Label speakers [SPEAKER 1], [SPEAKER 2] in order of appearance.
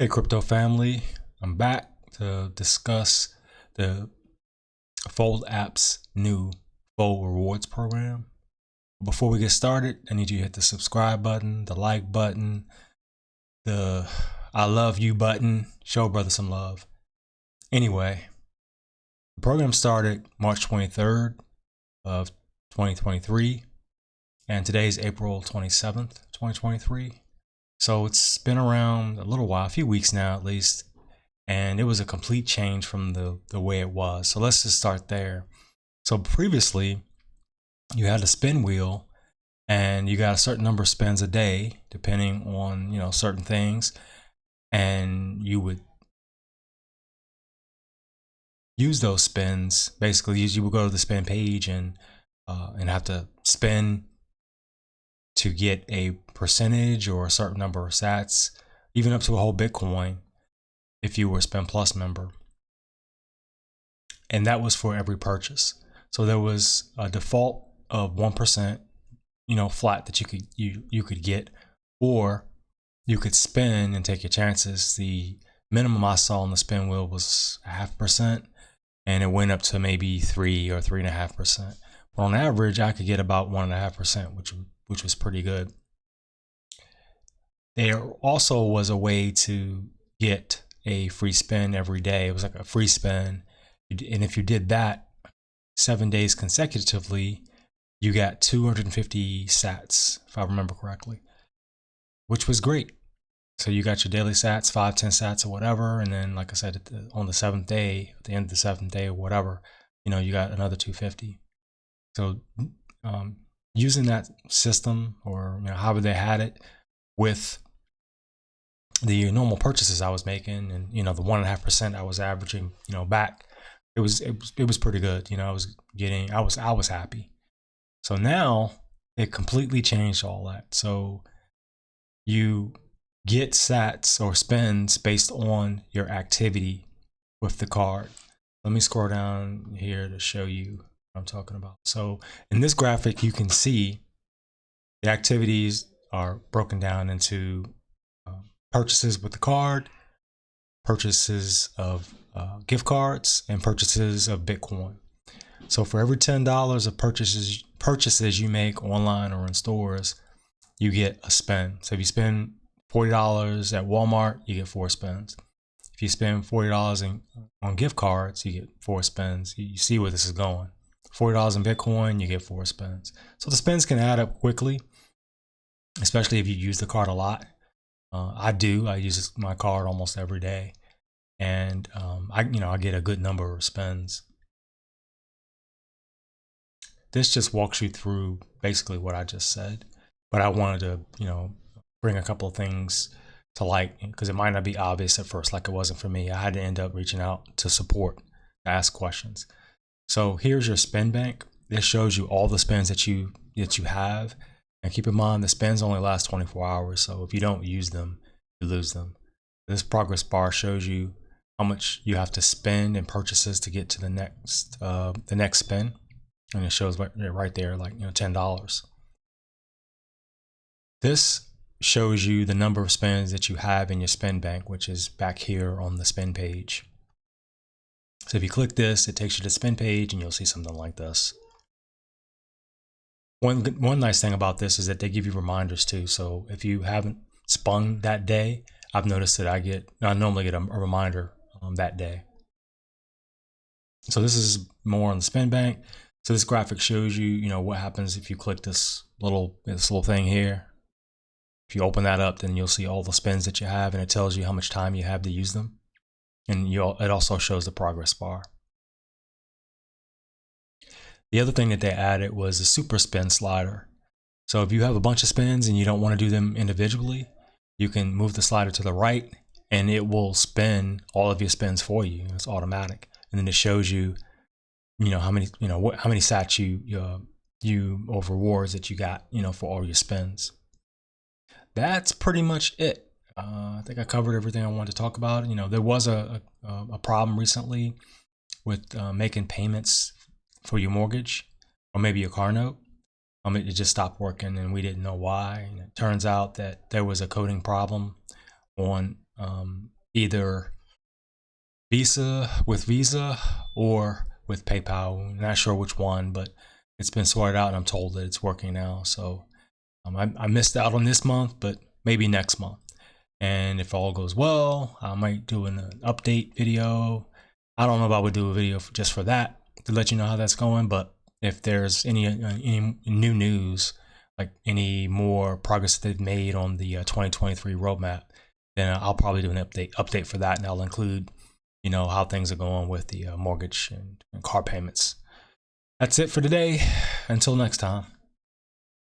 [SPEAKER 1] Hey crypto family, I'm back to discuss the Fold app's new Fold rewards program. Before we get started, I need you to hit the subscribe button, the like button, the I love you button, show a brother some love. Anyway, the program started March 23rd of 2023 and today's April 27th, 2023. So it's been around a little while, a few weeks now at least, and it was a complete change from the way it was. So let's just start there. So previously, you had a spin wheel, and you got a certain number of spins a day, depending on certain things, and you would use those spins. Basically, you would go to the spin page and have to spin to get a percentage or a certain number of sats, even up to a whole Bitcoin if you were a Spin Plus member. And that was for every purchase. So there was a default of 1%, flat that you could get, or you could spin and take your chances. The minimum I saw on the spin wheel was 0.5%, and it went up to maybe 3 or 3.5%. But on average, I could get about 1.5%, which was pretty good. There also was a way to get a free spin every day. It was like a free spin, and if you did that 7 days consecutively, you got 250 sats, if I remember correctly, which was great. So you got your daily sats, 5-10 sats or whatever, and then like I said, on the 7th day, at the end of the 7th day or whatever, you got another 250. So using that system, or however they had it, with the normal purchases I was making, and the 1.5% I was averaging, back, it was pretty good. I was happy. So now it completely changed all that. So you get sats or spins based on your activity with the card. Let me scroll down here to show you what I'm talking about. So in this graphic, you can see the activities are broken down into purchases with the card, purchases of gift cards, and purchases of Bitcoin. So for every $10 of purchases you make online or in stores, you get a spin. So if you spend $40 at Walmart, you get 4 spins. If you spend $40 on gift cards, you get 4 spins. You see where this is going. $40 in Bitcoin, you get 4 spins. So the spins can add up quickly, especially if you use the card a lot. I do. I use my card almost every day, and I get a good number of spins. This just walks you through basically what I just said, but I wanted to bring a couple of things to light, because it might not be obvious at first, like it wasn't for me. I had to end up reaching out to support to ask questions. So here's your spin bank. This shows you all the spins that you have. And keep in mind, the spins only last 24 hours. So if you don't use them, you lose them. This progress bar shows you how much you have to spend in purchases to get to the next spin. And it shows right there, like $10. This shows you the number of spins that you have in your spin bank, which is back here on the spin page. So if you click this, it takes you to the spin page, and you'll see something like this. One nice thing about this is that they give you reminders too. So if you haven't spun that day, I've noticed that I normally get a reminder that day. So this is more on the spin bank. So this graphic shows you, what happens if you click this little thing here. If you open that up, then you'll see all the spins that you have, and it tells you how much time you have to use them. And it also shows the progress bar. The other thing that they added was a super spin slider. So if you have a bunch of spins and you don't want to do them individually, you can move the slider to the right, and it will spin all of your spins for you. It's automatic. And then it shows you, how many sats you or rewards that you got, for all your spins. That's pretty much it. I think I covered everything I wanted to talk about. There was a problem recently with making payments for your mortgage or maybe your car note. It just stopped working, and we didn't know why. And it turns out that there was a coding problem on either Visa or with PayPal. Not sure which one, but it's been sorted out and I'm told that it's working now. So I missed out on this month, but maybe next month. And if all goes well, I might do an update video. I don't know if I would do a video just for that to let you know how that's going. But if there's any new news, like any more progress that they've made on the 2023 roadmap, then I'll probably do an update for that, and I'll include, how things are going with the mortgage and car payments. That's it for today. Until next time.